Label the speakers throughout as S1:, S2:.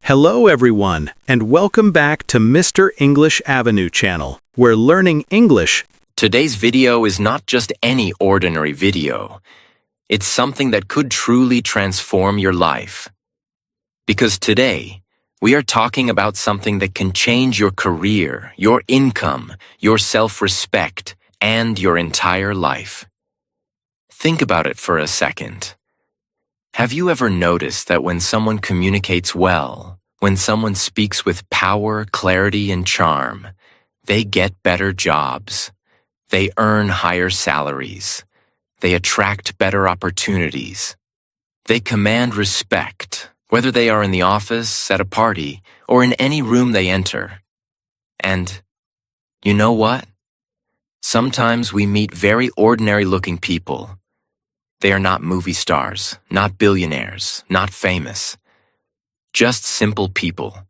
S1: Hello everyone, and welcome back to Mr. English Avenue channel, where learning English.
S2: Today's video is not just any ordinary video. It's something that could truly transform your life. Because today, we are talking about something that can change your career, your income, your self-respect, and your entire life. Think about it for a second. Have you ever noticed that when someone communicates well, when someone speaks with power, clarity, and charm, they get better jobs, they earn higher salaries, they attract better opportunities, they command respect, whether they are in the office, at a party, or in any room they enter. And you know what? Sometimes we meet very ordinary-looking people. They are not movie stars, not billionaires, not famous. Just simple people.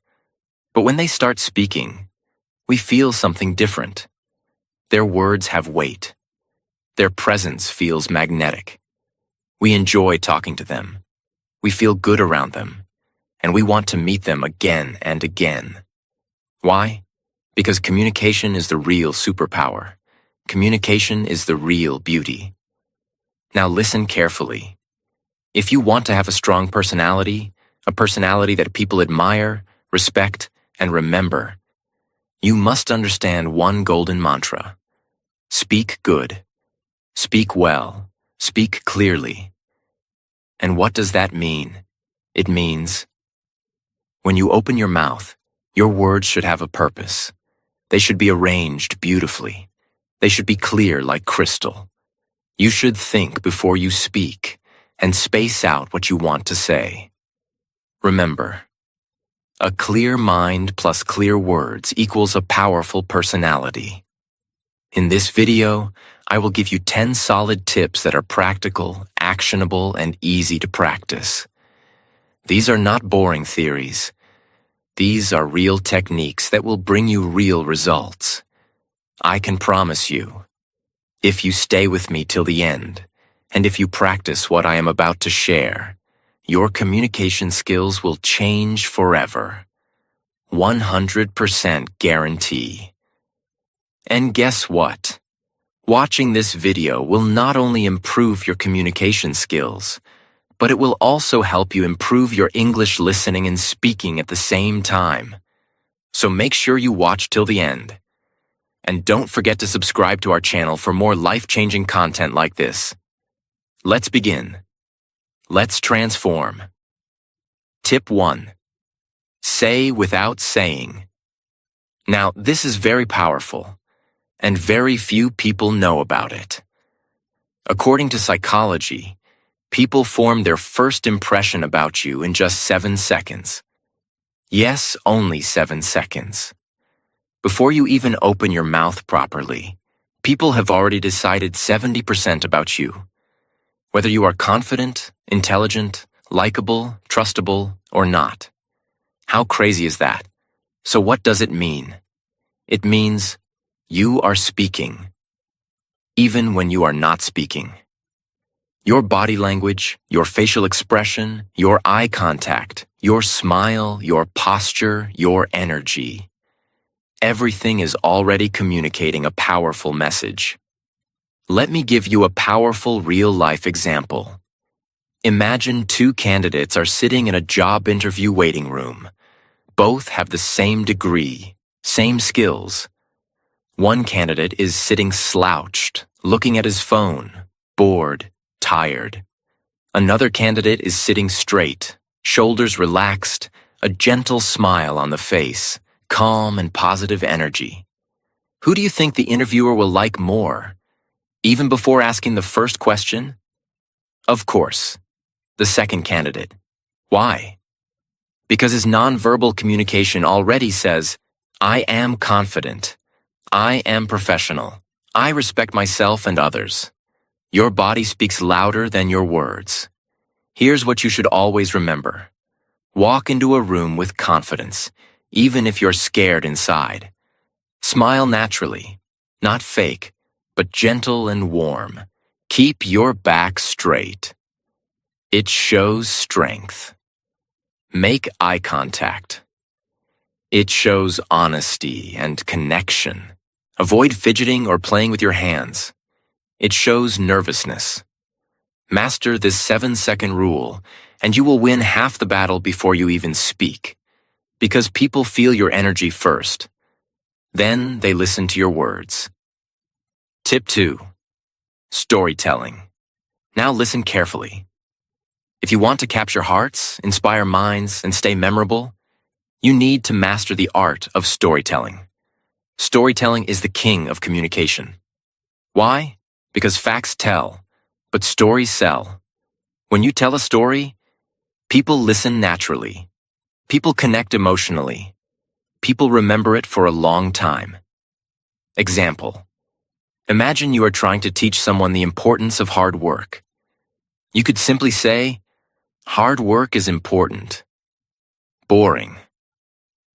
S2: But when they start speaking, we feel something different. Their words have weight. Their presence feels magnetic. We enjoy talking to them. We feel good around them. And we want to meet them again and again. Why? Because communication is the real superpower. Communication is the real beauty. Now listen carefully. If you want to have a strong personality, a personality that people admire, respect, and remember, you must understand one golden mantra. Speak good. Speak well. Speak clearly. And what does that mean? It means, when you open your mouth, your words should have a purpose. They should be arranged beautifully. They should be clear like crystal. You should think before you speak and space out what you want to say. Remember, a clear mind plus clear words equals a powerful personality. In this video, I will give you 10 solid tips that are practical, actionable, and easy to practice. These are not boring theories. These are real techniques that will bring you real results. I can promise you, if you stay with me till the end, and if you practice what I am about to share, your communication skills will change forever. 100% guarantee. And guess what? Watching this video will not only improve your communication skills, but it will also help you improve your English listening and speaking at the same time. So make sure you watch till the end. And don't forget to subscribe to our channel for more life-changing content like this. Let's begin. Let's transform. Tip 1. Say without saying. Now, this is very powerful, and very few people know about it. According to psychology, people form their first impression about you in just 7 seconds. Yes, only 7 seconds. Before you even open your mouth properly, people have already decided 70% about you. Whether you are confident, intelligent, likable, trustable, or not. How crazy is that? So what does it mean? It means you are speaking, even when you are not speaking. Your body language, your facial expression, your eye contact, your smile, your posture, your energy. Everything is already communicating a powerful message. Let me give you a powerful real-life example. Imagine 2 candidates are sitting in a job interview waiting room. Both have the same degree, same skills. One candidate is sitting slouched, looking at his phone, bored, tired. Another candidate is sitting straight, shoulders relaxed, a gentle smile on the face, calm and positive energy. Who do you think the interviewer will like more? Even before asking the first question? Of course, the second candidate. Why? Because his nonverbal communication already says, I am confident. I am professional. I respect myself and others. Your body speaks louder than your words. Here's what you should always remember. Walk into a room with confidence, even if you're scared inside. Smile naturally, not fake, but gentle and warm. Keep your back straight. It shows strength. Make eye contact. It shows honesty and connection. Avoid fidgeting or playing with your hands. It shows nervousness. Master this 7-second rule, and you will win half the battle before you even speak, because people feel your energy first. Then they listen to your words. Tip 2. Storytelling. Now listen carefully. If you want to capture hearts, inspire minds, and stay memorable, you need to master the art of storytelling. Storytelling is the king of communication. Why? Because facts tell, but stories sell. When you tell a story, people listen naturally. People connect emotionally. People remember it for a long time. Example. Imagine you are trying to teach someone the importance of hard work. You could simply say, hard work is important. Boring.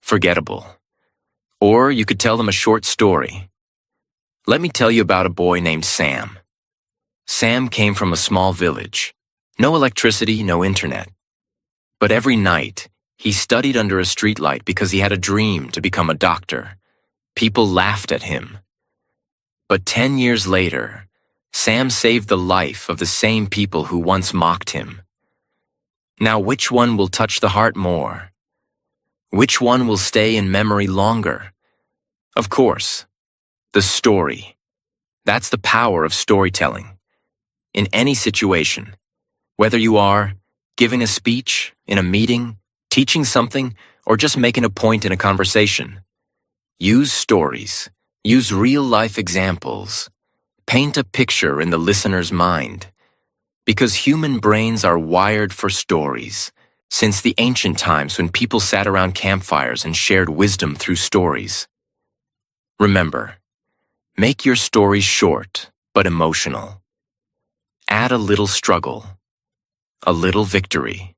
S2: Forgettable. Or you could tell them a short story. Let me tell you about a boy named Sam. Sam came from a small village. No electricity, no internet. But every night, he studied under a streetlight because he had a dream to become a doctor. People laughed at him. But 10 years later, Sam saved the life of the same people who once mocked him. Now, which one will touch the heart more? Which one will stay in memory longer? Of course, the story. That's the power of storytelling. In any situation, whether you are giving a speech, in a meeting, teaching something, or just making a point in a conversation, use stories. Use real-life examples. Paint a picture in the listener's mind. Because human brains are wired for stories. Since the ancient times when people sat around campfires and shared wisdom through stories. Remember, make your stories short but emotional. Add a little struggle, a little victory.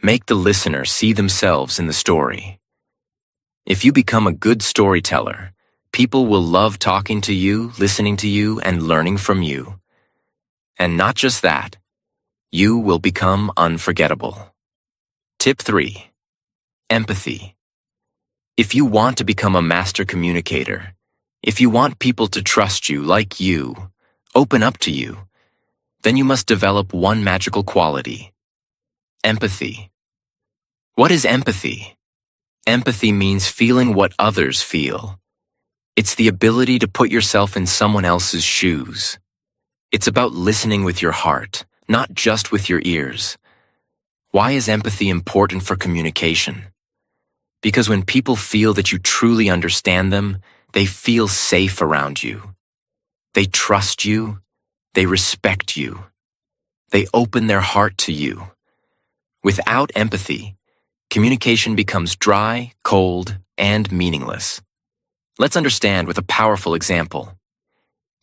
S2: Make the listener see themselves in the story. If you become a good storyteller, people will love talking to you, listening to you, and learning from you. And not just that, you will become unforgettable. Tip 3. Empathy. If you want to become a master communicator, if you want people to trust you, like you, open up to you, then you must develop one magical quality. Empathy. What is empathy? Empathy means feeling what others feel. It's the ability to put yourself in someone else's shoes. It's about listening with your heart, not just with your ears. Why is empathy important for communication? Because when people feel that you truly understand them, they feel safe around you. They trust you. They respect you. They open their heart to you. Without empathy, communication becomes dry, cold, and meaningless. Let's understand with a powerful example.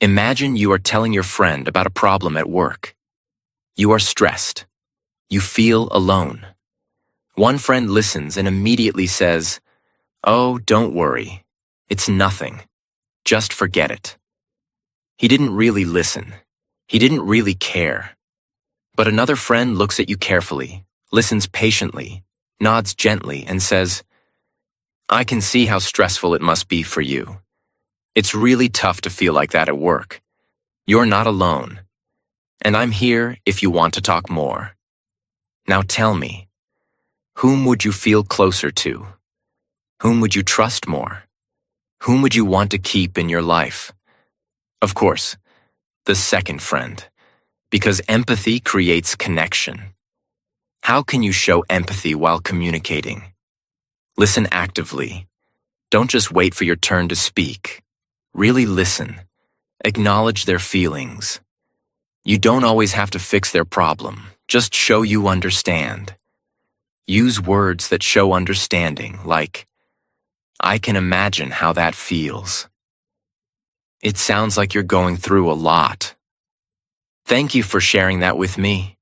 S2: Imagine you are telling your friend about a problem at work. You are stressed. You feel alone. One friend listens and immediately says, "Oh, don't worry. It's nothing. Just forget it." He didn't really listen. He didn't really care. But another friend looks at you carefully, listens patiently, nods gently, and says, "I can see how stressful it must be for you. It's really tough to feel like that at work. You're not alone. And I'm here if you want to talk more. Now tell me, whom would you feel closer to? Whom would you trust more? Whom would you want to keep in your life?" Of course, the second friend, because empathy creates connection. How can you show empathy while communicating? Listen actively. Don't just wait for your turn to speak. Really listen. Acknowledge their feelings. You don't always have to fix their problem. Just show you understand. Use words that show understanding, like, "I can imagine how that feels. It sounds like you're going through a lot. Thank you for sharing that with me."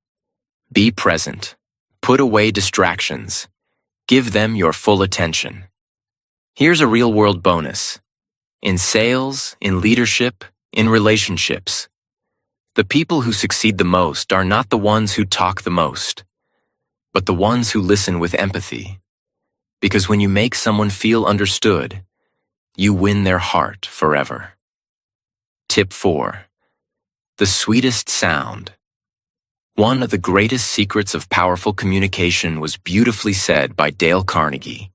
S2: Be present. Put away distractions. Give them your full attention. Here's a real-world bonus. In sales, in leadership, in relationships, the people who succeed the most are not the ones who talk the most. but the ones who listen with empathy. Because when you make someone feel understood, you win their heart forever. Tip 4. The sweetest sound. One of the greatest secrets of powerful communication was beautifully said by Dale Carnegie,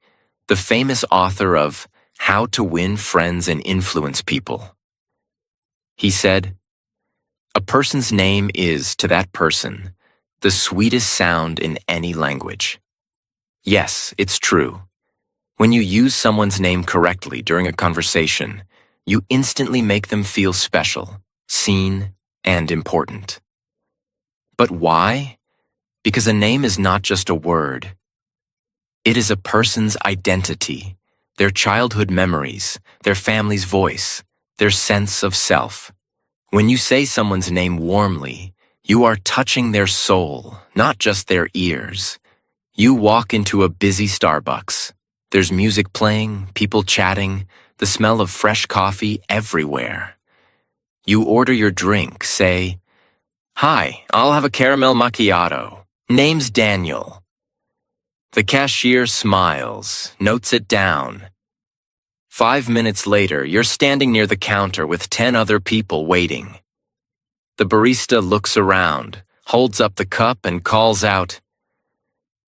S2: the famous author of How to Win Friends and Influence People. He said, "A person's name is, to that person, the sweetest sound in any language." Yes, it's true. When you use someone's name correctly during a conversation, you instantly make them feel special, seen, and important. But why? Because a name is not just a word. It is a person's identity, their childhood memories, their family's voice, their sense of self. When you say someone's name warmly, you are touching their soul, not just their ears. You walk into a busy Starbucks. There's music playing, people chatting, the smell of fresh coffee everywhere. You order your drink, say, "Hi, I'll have a caramel macchiato. Name's Daniel." The cashier smiles, notes it down. 5 minutes later, you're standing near the counter with 10 other people waiting. The barista looks around, holds up the cup, and calls out,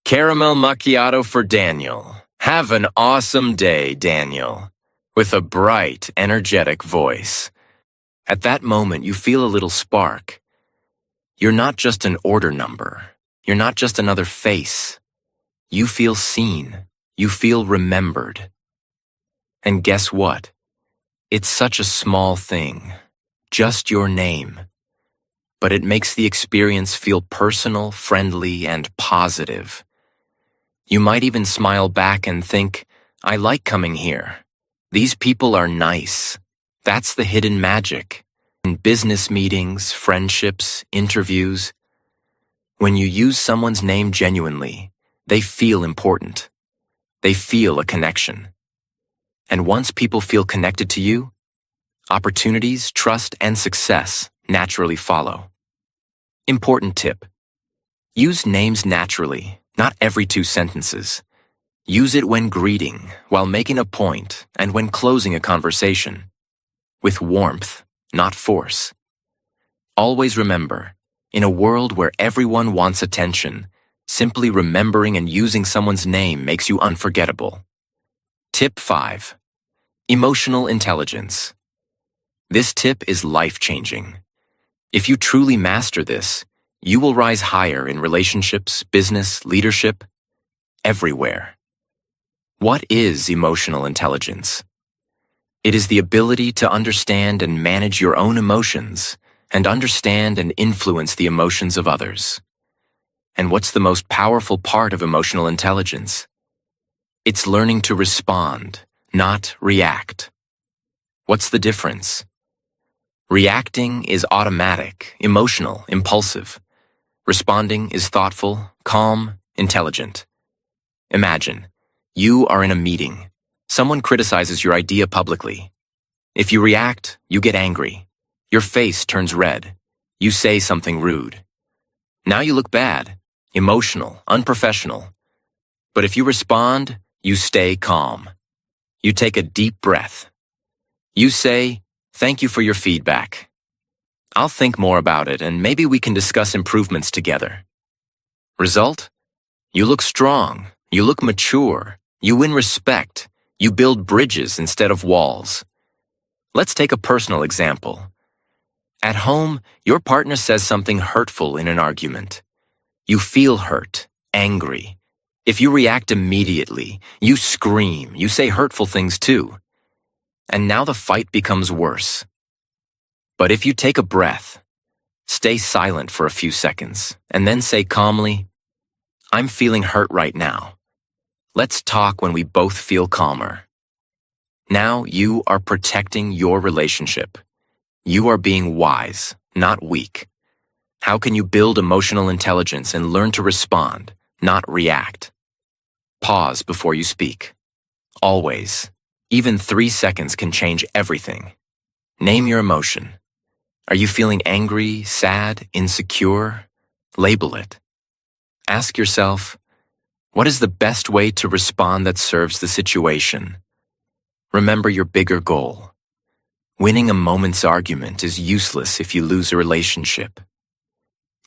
S2: "Caramel macchiato for Daniel. Have an awesome day, Daniel," with a bright, energetic voice. At that moment, you feel a little spark. You're not just an order number. You're not just another face. You feel seen. You feel remembered. And guess what? It's such a small thing, just your name. But it makes the experience feel personal, friendly, and positive. You might even smile back and think, "I like coming here. These people are nice." That's the hidden magic. In business meetings, friendships, interviews, when you use someone's name genuinely, they feel important. They feel a connection. And once people feel connected to you, opportunities, trust, and success naturally follow. Important tip. Use names naturally, not every 2 sentences. Use it when greeting, while making a point, and when closing a conversation. With warmth, not force. Always remember, in a world where everyone wants attention, simply remembering and using someone's name makes you unforgettable. Tip 5. Emotional intelligence. This tip is life-changing. If you truly master this, you will rise higher in relationships, business, leadership, everywhere. What is emotional intelligence? It is the ability to understand and manage your own emotions and understand and influence the emotions of others. And what's the most powerful part of emotional intelligence? It's learning to respond, not react. What's the difference? Reacting is automatic, emotional, impulsive. Responding is thoughtful, calm, intelligent. Imagine, you are in a meeting. Someone criticizes your idea publicly. If you react, you get angry. Your face turns red. You say something rude. Now you look bad, emotional, unprofessional. But if you respond, you stay calm. You take a deep breath. You say, "Thank you for your feedback. I'll think more about it and maybe we can discuss improvements together." Result? You look strong. You look mature. You win respect. You build bridges instead of walls. Let's take a personal example. At home, your partner says something hurtful in an argument. You feel hurt, angry. If you react immediately, you scream, you say hurtful things too. And now the fight becomes worse. But if you take a breath, stay silent for a few seconds, and then say calmly, "I'm feeling hurt right now. Let's talk when we both feel calmer." Now you are protecting your relationship. You are being wise, not weak. How can you build emotional intelligence and learn to respond, not react? Pause before you speak. Always. Even 3 seconds can change everything. Name your emotion. Are you feeling angry, sad, insecure? Label it. Ask yourself, what is the best way to respond that serves the situation? Remember your bigger goal. Winning a moment's argument is useless if you lose a relationship.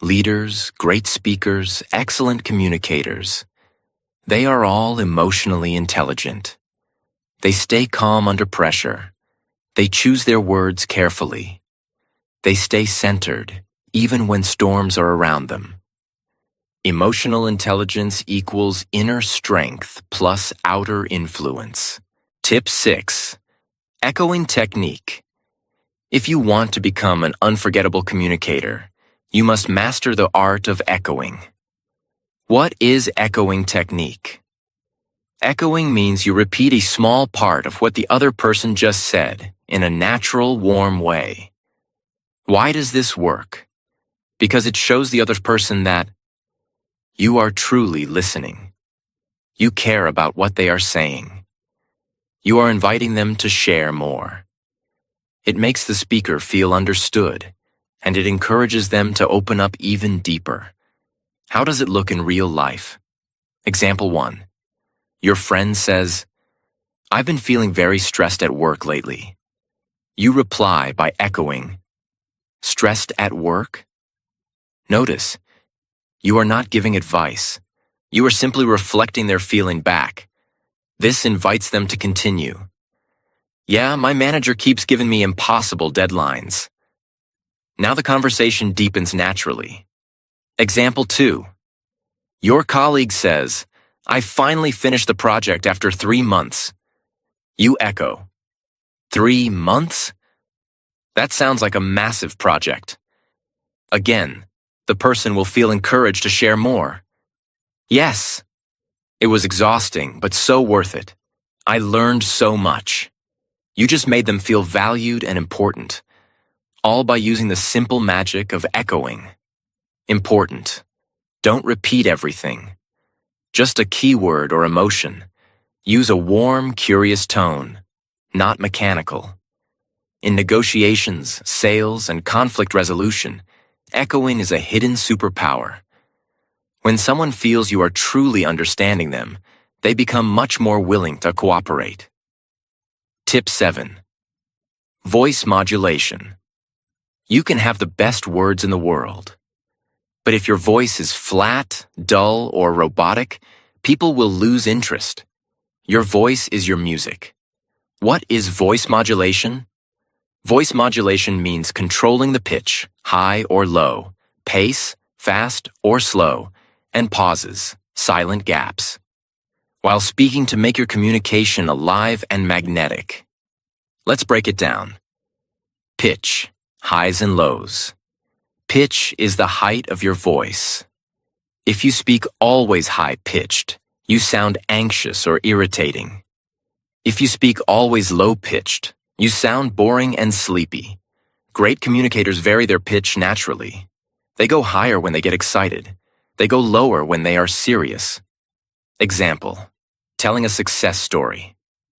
S2: Leaders, great speakers, excellent communicators, they are all emotionally intelligent. They stay calm under pressure. They choose their words carefully. They stay centered, even when storms are around them. Emotional intelligence equals inner strength plus outer influence. Tip 6. Echoing technique. If you want to become an unforgettable communicator, you must master the art of echoing. What is echoing technique? Echoing means you repeat a small part of what the other person just said in a natural, warm way. Why does this work? Because it shows the other person that you are truly listening. You care about what they are saying. You are inviting them to share more. It makes the speaker feel understood, and it encourages them to open up even deeper. How does it look in real life? Example 1. Your friend says, "I've been feeling very stressed at work lately." You reply by echoing, "Stressed at work?" Notice, you are not giving advice. You are simply reflecting their feeling back. This invites them to continue. "Yeah, my manager keeps giving me impossible deadlines." Now the conversation deepens naturally. Example 2. Your colleague says, "I finally finished the project after 3 months." You echo, 3 months? That sounds like a massive project. Again, the person will feel encouraged to share more. "Yes, it was exhausting, but so worth it. I learned so much." You just made them feel valued and important, all by using the simple magic of echoing. Important. Don't repeat everything. Just a keyword or emotion. Use a warm, curious tone, not mechanical. In negotiations, sales, and conflict resolution, echoing is a hidden superpower. When someone feels you are truly understanding them, they become much more willing to cooperate. Tip 7. Voice modulation. You can have the best words in the world, but if your voice is flat, dull, or robotic, people will lose interest. Your voice is your music. What is voice modulation? Voice modulation means controlling the pitch, high or low, pace, fast or slow, and pauses, silent gaps, while speaking to make your communication alive and magnetic. Let's break it down. Pitch, highs and lows. Pitch is the height of your voice. If you speak always high-pitched, you sound anxious or irritating. If you speak always low-pitched, you sound boring and sleepy. Great communicators vary their pitch naturally. They go higher when they get excited. They go lower when they are serious. Example, telling a success story.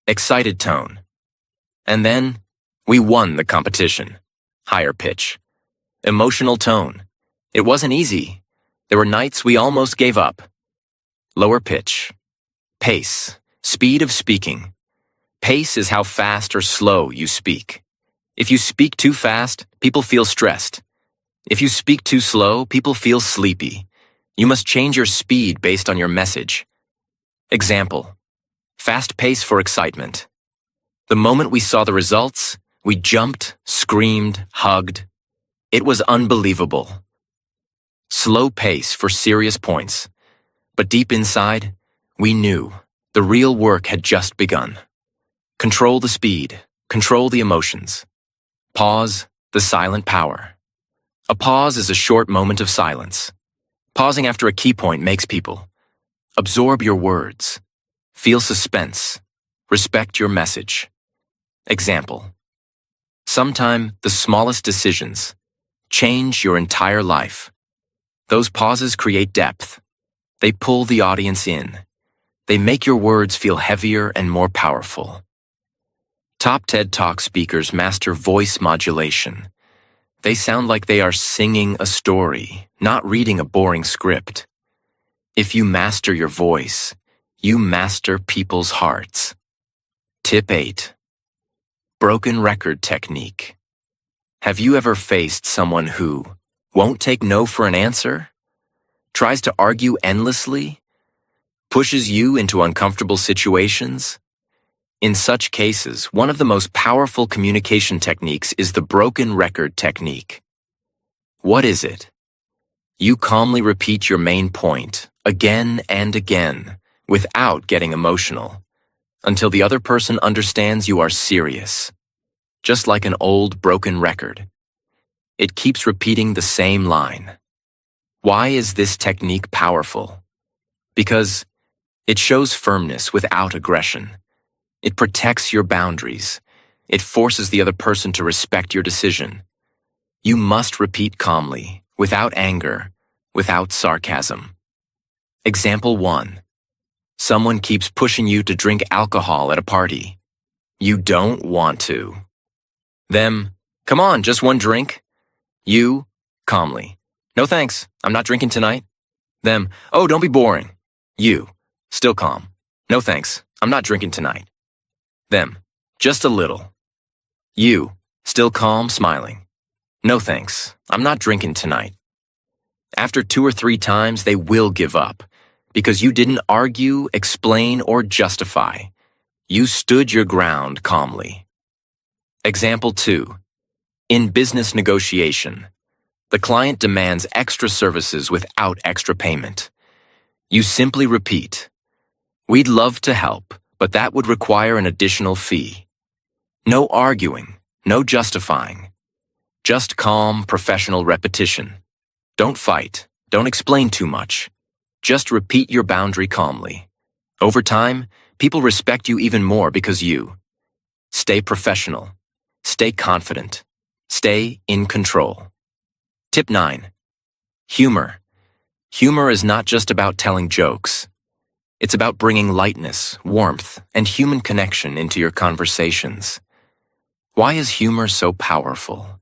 S2: Excited tone. And then, we won the competition. Higher pitch. Emotional tone. It wasn't easy. There were nights we almost gave up. Lower pitch. Pace. Speed of speaking. Pace is how fast or slow you speak. If you speak too fast, people feel stressed. If you speak too slow, people feel sleepy. You must change your speed based on your message. Example, fast pace for excitement. The moment we saw the results, we jumped, screamed, hugged. It was unbelievable. Slow pace for serious points. But deep inside, we knew the real work had just begun. Control the speed, control the emotions. Pause, the silent power. A pause is a short moment of silence. Pausing after a key point makes people absorb your words, feel suspense, respect your message. Example, sometime the smallest decisions change your entire life. Those pauses create depth. They pull the audience in. They make your words feel heavier and more powerful. Top TED Talk speakers master voice modulation. They sound like they are singing a story, not reading a boring script. If you master your voice, you master people's hearts. Tip 8. Broken record technique. Have you ever faced someone who won't take no for an answer? Tries to argue endlessly? Pushes you into uncomfortable situations? In such cases, one of the most powerful communication techniques is the broken record technique. What is it? You calmly repeat your main point again and again without getting emotional until the other person understands you are serious. Just like an old broken record. It keeps repeating the same line. Why is this technique powerful? Because it shows firmness without aggression. It protects your boundaries. It forces the other person to respect your decision. You must repeat calmly, without anger, without sarcasm. Example 1. Someone keeps pushing you to drink alcohol at a party. You don't want to. Them, come on, just one drink. You, calmly, no thanks, I'm not drinking tonight. Them, oh, don't be boring. You, still calm, no thanks, I'm not drinking tonight. Them, just a little. You, still calm, smiling. No thanks, I'm not drinking tonight. After 2 or 3 times, they will give up because you didn't argue, explain, or justify. You stood your ground calmly. Example 2. In business negotiation, the client demands extra services without extra payment. You simply repeat, "We'd love to help, but that would require an additional fee." No arguing, no justifying. Just calm, professional repetition. Don't fight, don't explain too much. Just repeat your boundary calmly. Over time, people respect you even more because you stay professional. Stay confident. Stay in control. Tip 9. Humor. Humor is not just about telling jokes. It's about bringing lightness, warmth, and human connection into your conversations. Why is humor so powerful?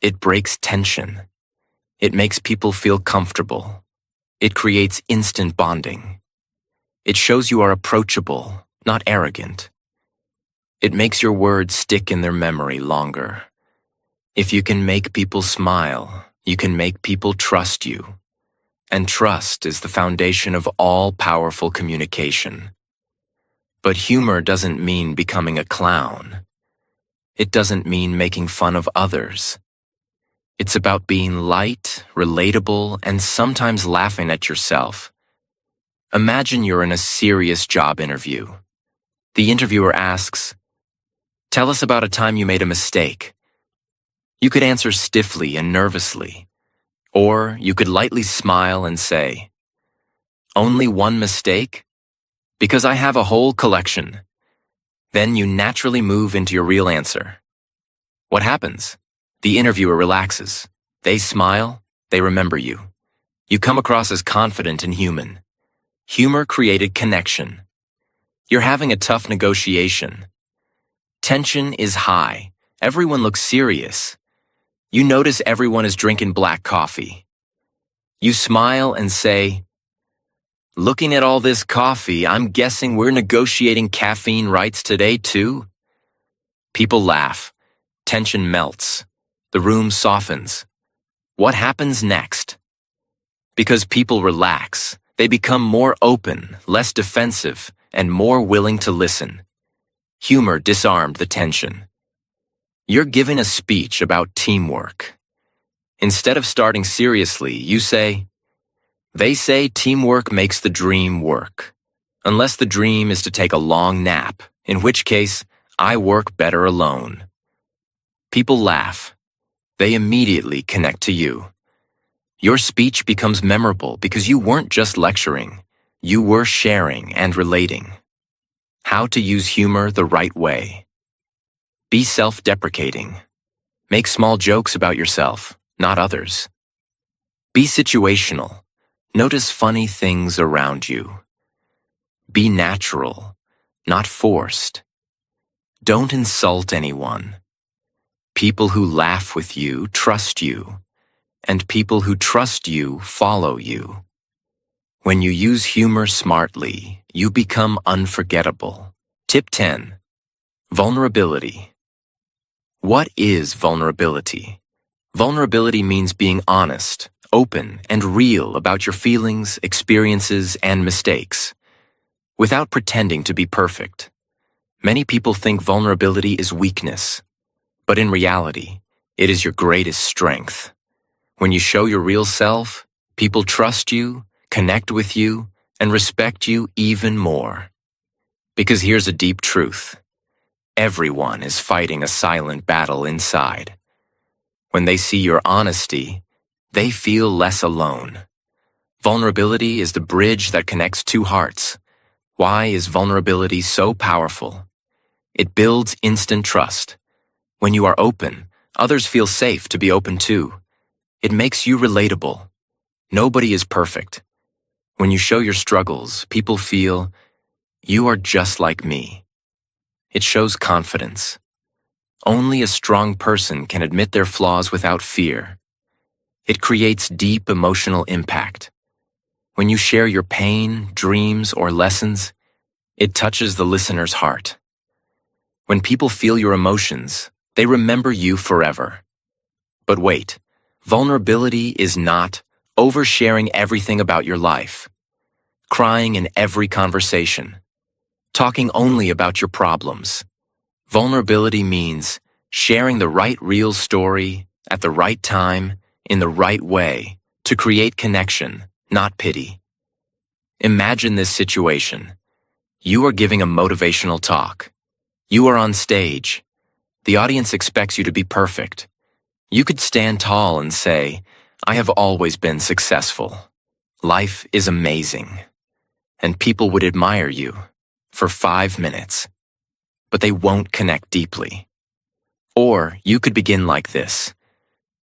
S2: It breaks tension. It makes people feel comfortable. It creates instant bonding. It shows you are approachable, not arrogant. It makes your words stick in their memory longer. If you can make people smile, you can make people trust you. And trust is the foundation of all powerful communication. But humor doesn't mean becoming a clown. It doesn't mean making fun of others. It's about being light, relatable, and sometimes laughing at yourself. Imagine you're in a serious job interview. The interviewer asks, "Tell us about a time you made a mistake." You could answer stiffly and nervously, or you could lightly smile and say, "Only one mistake? Because I have a whole collection." Then you naturally move into your real answer. What happens? The interviewer relaxes. They smile, they remember you. You come across as confident and human. Humor created connection. You're having a tough negotiation. Tension is high. Everyone looks serious. You notice everyone is drinking black coffee. You smile and say, "Looking at all this coffee, I'm guessing we're negotiating caffeine rights today too?" People laugh. Tension melts. The room softens. What happens next? Because people relax, they become more open, less defensive, and more willing to listen. Humor disarmed the tension. You're giving a speech about teamwork. Instead of starting seriously, you say, "They say teamwork makes the dream work. Unless the dream is to take a long nap, in which case, I work better alone." People laugh. They immediately connect to you. Your speech becomes memorable because you weren't just lecturing. You were sharing and relating. How to use humor the right way. Be self-deprecating. Make small jokes about yourself, not others. Be situational. Notice funny things around you. Be natural, not forced. Don't insult anyone. People who laugh with you trust you, and people who trust you follow you. When you use humor smartly, you become unforgettable. Tip 10. Vulnerability. What is vulnerability? Vulnerability means being honest, open, and real about your feelings, experiences, and mistakes, without pretending to be perfect. Many people think vulnerability is weakness, but in reality, it is your greatest strength. When you show your real self, people trust you, connect with you, and respect you even more. Because here's a deep truth. Everyone is fighting a silent battle inside. When they see your honesty, they feel less alone. Vulnerability is the bridge that connects two hearts. Why is vulnerability so powerful? It builds instant trust. When you are open, others feel safe to be open too. It makes you relatable. Nobody is perfect. When you show your struggles, people feel, you are just like me. It shows confidence. Only a strong person can admit their flaws without fear. It creates deep emotional impact. When you share your pain, dreams, or lessons, it touches the listener's heart. When people feel your emotions, they remember you forever. But wait, vulnerability is not oversharing everything about your life, crying in every conversation, talking only about your problems. Vulnerability means sharing the right real story at the right time in the right way to create connection, not pity. Imagine this situation. You are giving a motivational talk. You are on stage. The audience expects you to be perfect. You could stand tall and say, I have always been successful. Life is amazing. And people would admire you for 5 minutes. But they won't connect deeply. Or you could begin like this.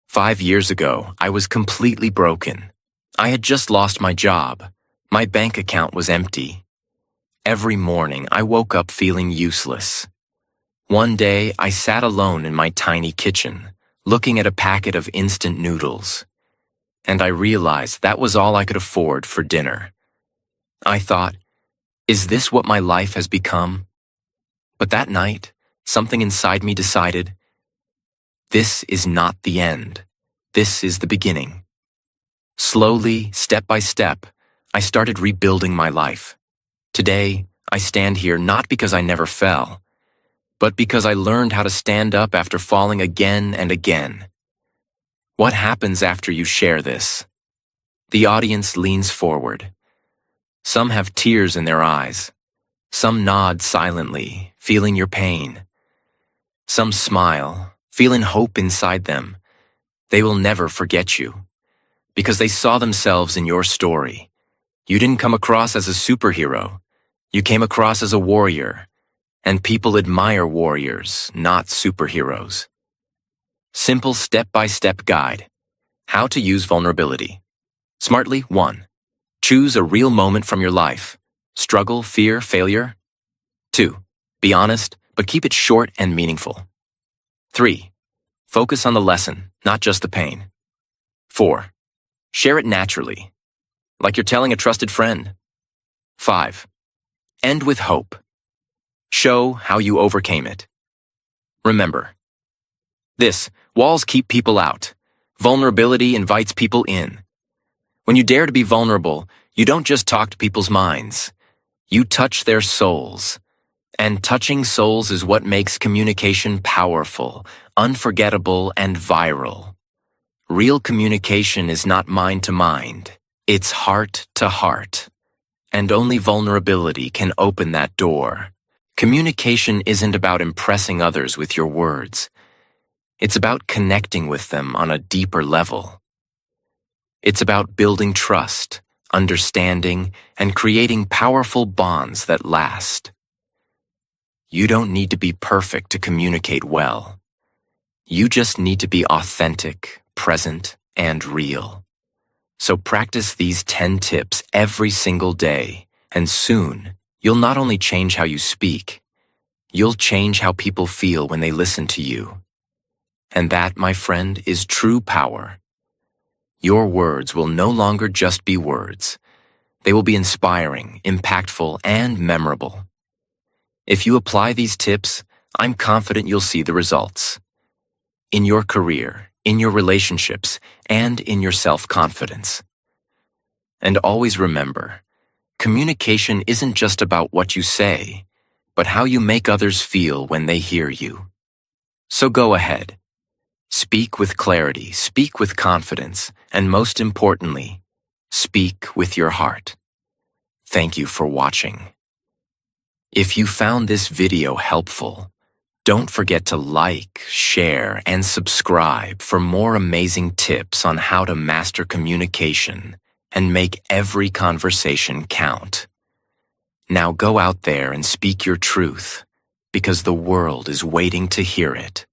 S2: 5 years ago, I was completely broken. I had just lost my job. My bank account was empty. Every morning, I woke up feeling useless. One day, I sat alone in my tiny kitchen, looking at a packet of instant noodles. And I realized that was all I could afford for dinner. I thought, is this what my life has become? But that night, something inside me decided, this is not the end. This is the beginning. Slowly, step by step, I started rebuilding my life. Today, I stand here not because I never fell, but because I learned how to stand up after falling again and again. What happens after you share this? The audience leans forward. Some have tears in their eyes. Some nod silently, feeling your pain. Some smile, feeling hope inside them. They will never forget you, because they saw themselves in your story. You didn't come across as a superhero. You came across as a warrior, and people admire warriors, not superheroes. Simple step-by-step guide. How to use vulnerability. Smartly. 1. Choose a real moment from your life. Struggle, fear, failure. 2. Be honest, but keep it short and meaningful. 3. Focus on the lesson, not just the pain. 4. Share it naturally, like you're telling a trusted friend. 5. End with hope. Show how you overcame it. Remember, walls keep people out. Vulnerability invites people in. When you dare to be vulnerable, you don't just talk to people's minds. You touch their souls. And touching souls is what makes communication powerful, unforgettable, and viral. Real communication is not mind to mind. It's heart to heart. And only vulnerability can open that door. Communication isn't about impressing others with your words. It's about connecting with them on a deeper level. It's about building trust, understanding, and creating powerful bonds that last. You don't need to be perfect to communicate well. You just need to be authentic, present, and real. So practice these 10 tips every single day, and soon, you'll not only change how you speak, you'll change how people feel when they listen to you. And that, my friend, is true power. Your words will no longer just be words. They will be inspiring, impactful, and memorable. If you apply these tips, I'm confident you'll see the results. In your career, in your relationships, and in your self-confidence. And always remember, communication isn't just about what you say, but how you make others feel when they hear you. So go ahead. Speak with clarity, speak with confidence, and most importantly, speak with your heart. Thank you for watching. If you found this video helpful, don't forget to like, share, and subscribe for more amazing tips on how to master communication and make every conversation count. Now go out there and speak your truth, because the world is waiting to hear it.